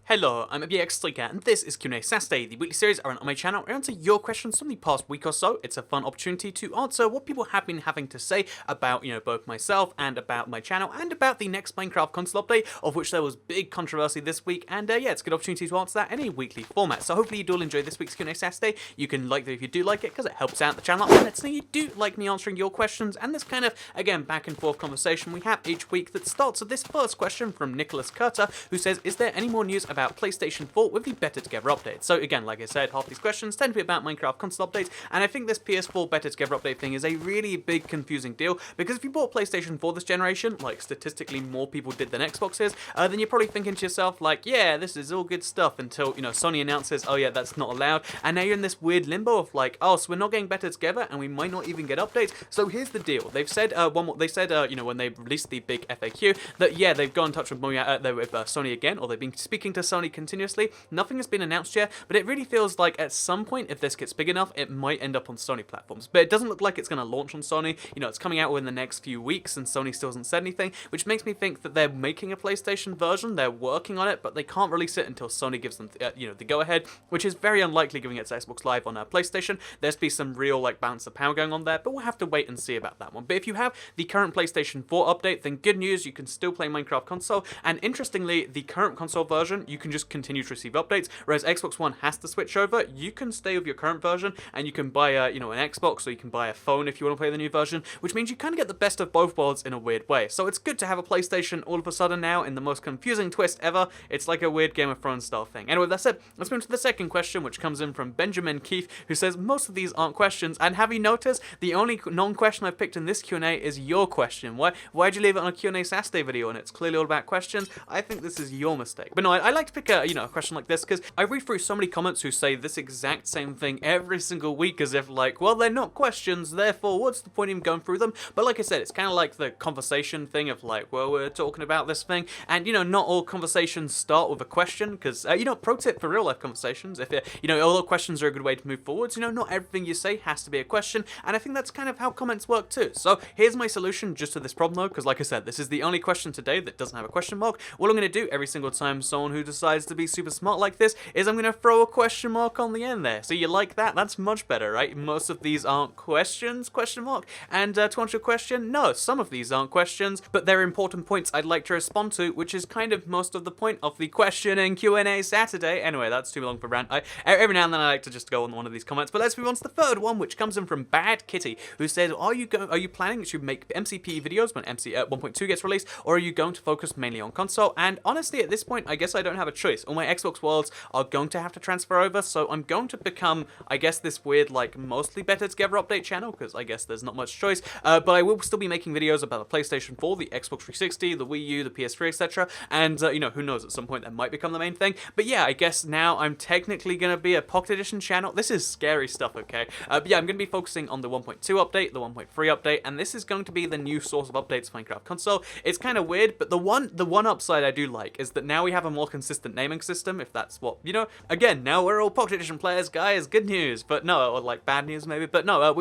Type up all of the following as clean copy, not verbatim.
Hello, I'm ABX3Cat, and this is QnA Saturday, the weekly series I run on my channel. I answer your questions from the past week or so. It's a fun opportunity to answer what people have been having to say about, both myself and about my channel and about the next Minecraft console update, of which there was big controversy this week. And yeah, it's a good opportunity to answer that in a weekly format. So hopefully you do all enjoy this week's QnA Saturday. You can like it if you do like it, because it helps out the channel, and let's say you do like me answering your questions and this kind of, again, back and forth conversation we have each week that starts with this first question from Nicholas Curter, who says, is there any more news about PlayStation 4 with the Better Together update? So again, like I said, half these questions tend to be about Minecraft console updates, and I think this PS4 Better Together update thing is a really big confusing deal, because if you bought PlayStation 4 this generation, like statistically more people did than Xboxes, then you're probably thinking to yourself like, yeah, this is all good stuff, until, Sony announces, oh yeah, that's not allowed, and now you're in this weird limbo of like, oh, so we're not getting Better Together, and we might not even get updates. So here's the deal. They've said, when they released the big FAQ, that yeah, they've got in touch with Sony again, or they've been speaking to Sony continuously. Nothing has been announced yet, but it really feels like at some point, if this gets big enough, it might end up on Sony platforms. But it doesn't look like it's going to launch on Sony. It's coming out within the next few weeks, and Sony still hasn't said anything, which makes me think that they're making a PlayStation version, they're working on it, but they can't release it until Sony gives them, the go-ahead, which is very unlikely given it's Xbox Live on PlayStation. There's be some real, balance of power going on there, but we'll have to wait and see about that one. But if you have the current PlayStation 4 update, then good news, you can still play Minecraft console, and interestingly, the current console version, you can just continue to receive updates, whereas Xbox One has to switch over. You can stay with your current version, and you can buy an Xbox, or you can buy a phone if you want to play the new version, which means you kind of get the best of both worlds in a weird way. So it's good to have a PlayStation all of a sudden now in the most confusing twist ever. It's like a weird Game of Thrones style thing. Anyway, that said, let's move to the second question, which comes in from Benjamin Keith, who says, most of these aren't questions, and have you noticed the only non-question I've picked in this Q&A is your question? Why'd you leave it on a Q&A Saturday video, and it's clearly all about questions? I think this is your mistake. But no, I like to pick a question like this, because I read through so many comments who say this exact same thing every single week, as if like, well, they're not questions, therefore what's the point in going through them? But like I said, it's kind of like the conversation thing of like, well, we're talking about this thing, and not all conversations start with a question, because pro tip for real life conversations, if although questions are a good way to move forwards, not everything you say has to be a question, and I think that's kind of how comments work too. So here's my solution just to this problem though, because like I said, this is the only question today that doesn't have a question mark. What I'm going to do every single time someone who decides to be super smart like this is I'm going to throw a question mark on the end there. So you like that? That's much better, right? Most of these aren't questions, question mark. And to answer your question, no, some of these aren't questions, but they're important points I'd like to respond to, which is kind of most of the point of the question and Q&A Saturday. Anyway, that's too long for rant. Every now and then I like to just go on one of these comments, but let's move on to the third one, which comes in from Bad Kitty, who says, are you planning to make MCP videos when 1.2 gets released, or are you going to focus mainly on console? And honestly, at this point, I guess I don't have a choice. All my Xbox worlds are going to have to transfer over, so I'm going to become, I guess, this weird, mostly Better Together update channel, because I guess there's not much choice, but I will still be making videos about the PlayStation 4, the Xbox 360, the Wii U, the PS3, etc., and, who knows, at some point that might become the main thing. But yeah, I guess now I'm technically going to be a Pocket Edition channel. This is scary stuff, okay? But yeah, I'm going to be focusing on the 1.2 update, the 1.3 update, and this is going to be the new source of updates for Minecraft console. It's kind of weird, but the one upside I do like is that now we have a more consistent naming system, if that's what, again, now we're all Pocket Edition players, guys, good news, but no, or bad news maybe, but no,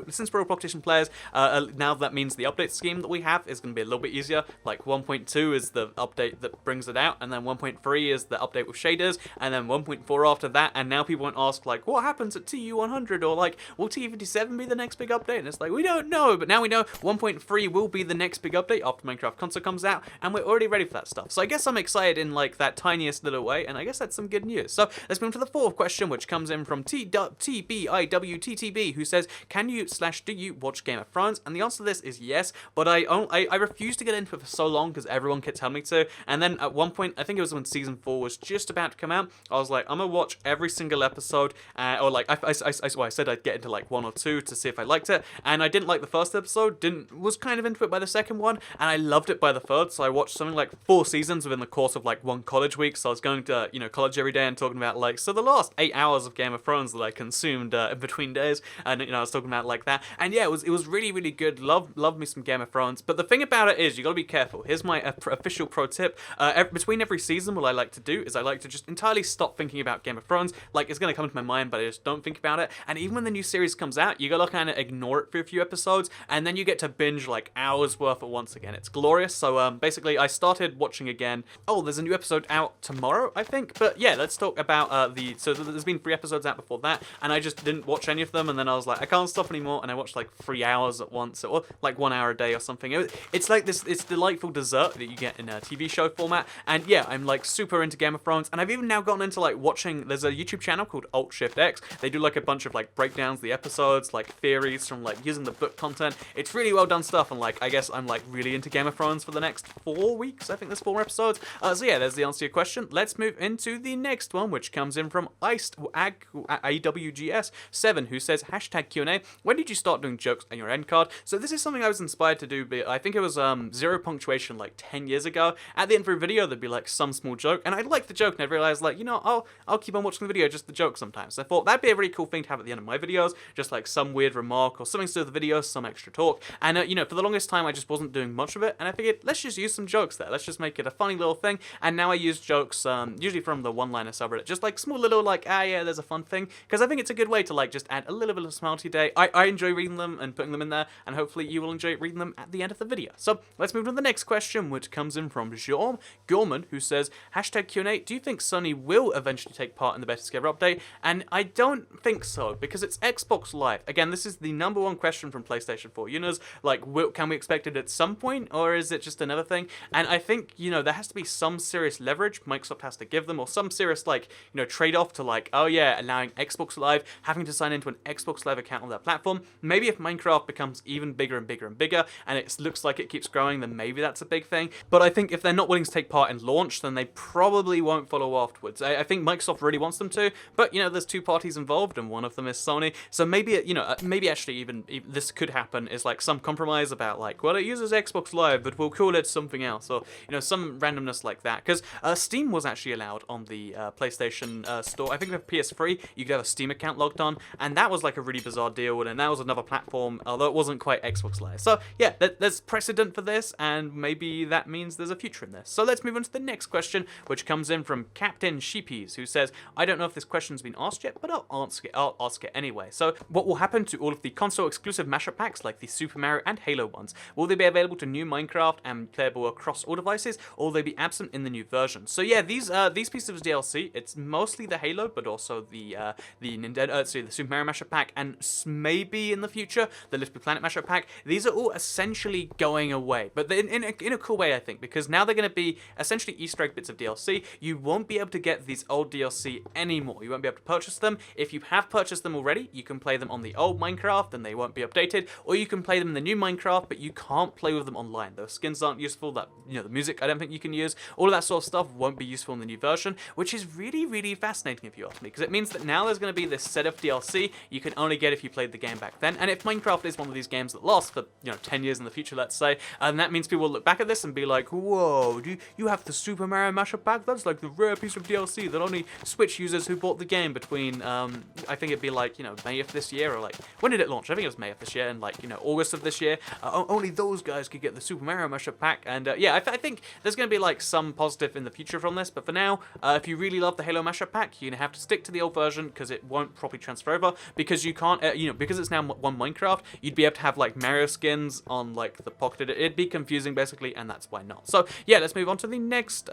since we're all Pocket Edition players, now that means the update scheme that we have is going to be a little bit easier. 1.2 is the update that brings it out, and then 1.3 is the update with shaders, and then 1.4 after that, and now people won't ask, what happens at TU100, or will TU57 be the next big update? And it's we don't know, but now we know 1.3 will be the next big update after Minecraft console comes out, and we're already ready for that stuff. So I guess I'm excited in that tiniest little way, and I guess that's some good news. So let's move to the fourth question, which comes in from TBIWTTB, who says, can you/do you watch Game of Thrones? And the answer to this is yes, but I refused to get into it for so long because everyone kept telling me to, and then at one point, I think it was when season 4 was just about to come out, I was like, I'm gonna watch every single episode, or I said I'd get into 1 or 2 to see if I liked it, and I didn't like the first episode, was kind of into it by the second one, and I loved it by the third, so I watched something like 4 seasons within the course of one college week. So I was going to college every day and talking about so the last 8 hours of Game of Thrones that I consumed in between days, and I was talking about that, and yeah, it was really, really good. Love me some Game of Thrones. But the thing about it is, you gotta be careful. Here's my official pro tip. Between every season, what I like to do is I like to just entirely stop thinking about Game of Thrones. It's gonna come into my mind, but I just don't think about it. And even when the new series comes out, you gotta kind of ignore it for a few episodes, and then you get to binge hours worth at once again. It's glorious. So basically, I started watching again. Oh, there's a new episode out tomorrow, I think. But yeah, let's talk about so there's been 3 episodes out before that, and I just didn't watch any of them, and then I was like, I can't stop anymore, and I watched like 3 hours at once, or like 1 hour a day or something. It's like it's delightful dessert that you get in a TV show format, and yeah, I'm like super into Game of Thrones, and I've even now gotten into like watching, there's a YouTube channel called Alt Shift X. They do like a bunch of like breakdowns of the episodes, like theories from like using the book content. It's really well done stuff, and like I guess I'm like really into Game of Thrones for the next 4 weeks. I think there's 4 episodes. So yeah, there's the answer to your question. Let's move into the next one, which comes in from AWGS7, who says #QnA. When did you start doing jokes on your end card? So this is something I was inspired to do, but I think it was 0 punctuation like 10 years ago. At the end of a video, there'd be like some small joke, and I liked the joke, and I realized like, you know, I'll keep on watching the video, just the joke sometimes. So I thought that'd be a really cool thing to have at the end of my videos, just like some weird remark or something to do with the video, some extra talk. And you know, for the longest time, I just wasn't doing much of it, and I figured let's just use some jokes there. Let's just make it a funny little thing. And now I use jokes, usually from the one-liner subreddit, just like small little like, yeah, there's a fun thing, because I think it's a good way to like just add a little bit of smile to your day. I enjoy reading them and putting them in there, and hopefully you will enjoy reading them at the end of the video. So let's move on to the next question, which comes in from Jean Gorman, who says #QnA. Do you think Sony will eventually take part in the Better Together update? And I don't think so, because it's Xbox Live. Again, this is the #1 question from PlayStation 4 users. Like, can we expect it at some point, or is it just another thing? And I think, you know, there has to be some serious leverage Microsoft has to give them, or some serious, like, you know, trade-off to, like, oh yeah, allowing Xbox Live, having to sign into an Xbox Live account on their platform. Maybe if Minecraft becomes even bigger and bigger and bigger, and it looks like it keeps growing, then maybe that's a big thing. But I think if they're not willing to take part in launch, then they probably won't follow afterwards. I think Microsoft really wants them to, but, you know, there's 2 parties involved, and one of them is Sony. So maybe, you know, maybe actually even this could happen, is like some compromise about like, well, it uses Xbox Live, but we'll call it something else, or, you know, some randomness like that. Because Steam was actually allowed on the PlayStation Store. I think with PS3, you could have a Steam account logged on, and that was like a really bizarre deal, and that was another platform, although it wasn't quite Xbox Live. So yeah, there's precedent for this, and maybe that means there's a future in this. So let's move on to the next question, which comes in from Captain Sheepies, who says, I don't know if this question's been asked yet, but I'll ask it anyway. So what will happen to all of the console exclusive mashup packs like the Super Mario and Halo ones? Will they be available to new Minecraft and playable across all devices, or will they be absent in the new version? So yeah, these pieces of DLC, it's mostly the Halo, but also the Super Mario mashup pack, and maybe in the future the Little Big Planet mashup pack. These are all essentially going away, but in a cool way, I think, because now they're going to be essentially Easter egg bits of DLC. You won't be able to get these old DLC anymore. You won't be able to purchase them. If you have purchased them already, you can play them on the old Minecraft and they won't be updated, or you can play them in the new Minecraft, but you can't play with them online. Those skins aren't useful. That, you know, the music I don't think you can use. All of that sort of stuff won't be useful in the new version, which is really, really fascinating if you ask me, because it means that now there's going to be this set of DLC you can only get if you played the game back then. And if Minecraft is one of these games that lasts for, you know, 10 years in the future, let's say, and that means people will look back at this and be like, whoa, you have the Super Mario mashup pack? That's like the rare piece of DLC that only Switch users who bought the game between, I think it'd be like, you know, May of this year, or like, when did it launch? I think it was May of this year, and like, you know, August of this year. Only those guys could get the Super Mario mashup pack. And yeah, I think there's going to be like some positive in the future from this, but for now, if you really love the Halo mashup pack, you're going to have to stick to the old version, because it won't properly transfer over, because you can't, you know, because it's now one Minecraft, you'd be able to have like Mario skins on like the pocket. It'd be confusing basically, and that's why not. So yeah, let's move on to the next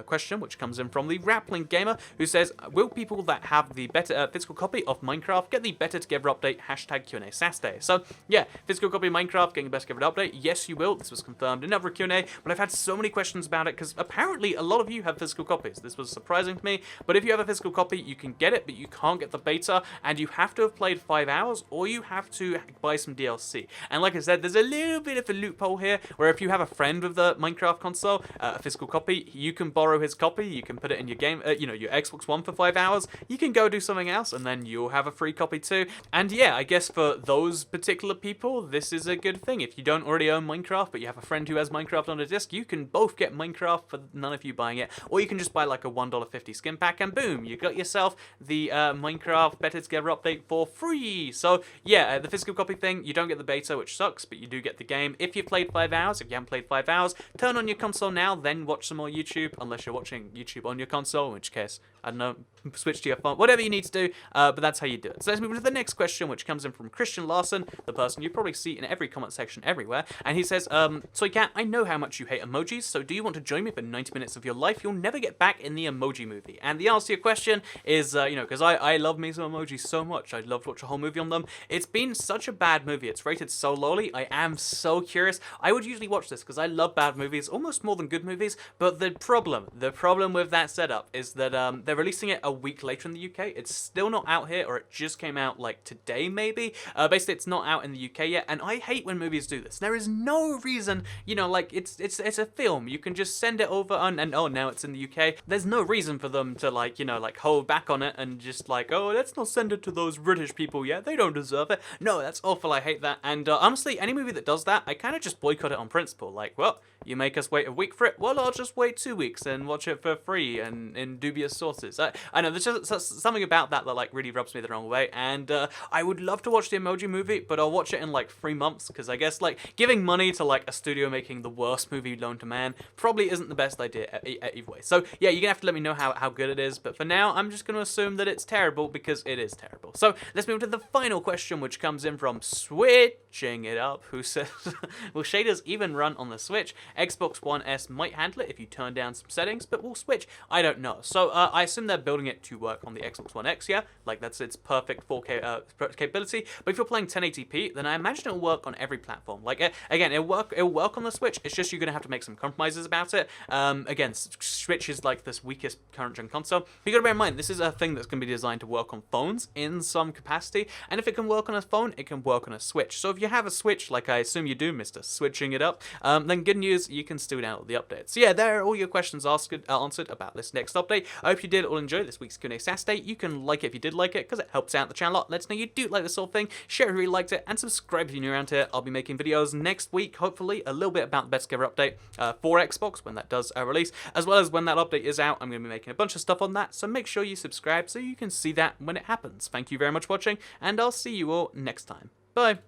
question, which comes in from the Rappling Gamer, who says, will people that have the better physical copy of Minecraft get the Better Together update #QnA Saturday? So yeah, physical copy of Minecraft getting the Better Together update, yes you will. This was confirmed in another Q&A, but I've had so many questions about it, because apparently a lot of you have physical copies. This was surprising to me, but if you have a physical copy, you can get it, but you can't get the beta, and you have to have played 5 hours, or you have to buy some DLC. And like I said, there's a little bit of a loophole here, where if you have a friend with the Minecraft console, a physical copy, you can borrow his copy, you can put it in your game, your Xbox One for 5 hours, you can go do something else, and then you'll have a free copy too. And yeah, I guess for those particular people, this is a good thing. If you don't already own Minecraft, but you have a friend who has Minecraft on a disc, you can both get Minecraft for none of you buying it, or you can just buy like a $1.50 skin pack, and boom, you got yourself the Minecraft Better Together update for free. So yeah, the physical copy thing, you don't get the beta, which sucks, but you do get the game. If you played 5 hours, if you haven't played 5 hours, turn on your console now, then watch some more YouTube, unless you're watching YouTube on your console, in which case, I don't know, switch to your phone, whatever you need to do, but that's how you do it. So let's move on to the next question, which comes in from Christian Larson, the person you probably see in every comment section everywhere, and he says, Soycat, I know how much you hate emojis, so do you want to join me for 90 minutes of your life life you'll never get back in the Emoji Movie? And the answer to your question is, because I love me some emojis so much, I'd love to watch a whole movie on them. It's been such a bad movie. It's rated so lowly. I am so curious. I would usually watch this because I love bad movies almost more than good movies. But the problem with that setup is that they're releasing it a week later in the UK. It's still not out here, or it just came out like today maybe. Basically, it's not out in the UK yet, and I hate when movies do this. There is no reason, like it's a film. You can just send it over and oh, now it's in the UK. There's no reason for them to like hold back on it and just like, oh, let's not send it to those British people yet. They don't deserve it. No, that's awful. I hate that. And honestly, any movie that does that, I kind of just boycott it on principle. Like, well, you make us wait a week for it. Well, I'll just wait 2 weeks and watch it for free and in dubious sources. I know there's just something about that like really rubs me the wrong way. And I would love to watch the Emoji Movie, but I'll watch it in like 3 months because I guess like giving money to like a studio making the worst movie known to man probably isn't the best idea either way. So yeah, you're gonna have to let me know how good it is. But for now, I'm just gonna assume that it's terrible because it is terrible. So let's move to the final question, which comes in from Switching It Up, who says, will shaders even run on the Switch? Xbox One S might handle it if you turn down some settings, but will Switch? I don't know. So I assume they're building it to work on the Xbox One X, yeah? Like that's its perfect 4K capability. But if you're playing 1080p, then I imagine it'll work on every platform. Like again, it'll work on the Switch. It's just you're gonna have to make some compromises about it. Again, Switch is like this weakest current gen console. But you gotta bear in mind, this is a thing that's gonna be designed to work on phones in some capacity. And if it can work on a phone, it can work on a Switch. So if you have a Switch, like I assume you do, Mr. Switching It Up, then good news, you can still download the update. So yeah, there are all your questions answered about this next update. I hope you did all enjoy this week's QnA Saturday. You can like it if you did like it, because it helps out the channel a lot. Let us know you do like this whole thing. Share if you really liked it, and subscribe if you're new around here. I'll be making videos next week, hopefully, a little bit about the best ever update for Xbox when that does release, as well as when that update is out. I'm going to be making a bunch of stuff on that, so make sure you subscribe so you can see that when it happens. Thank you very much for watching, and I'll see you all next time. Bye!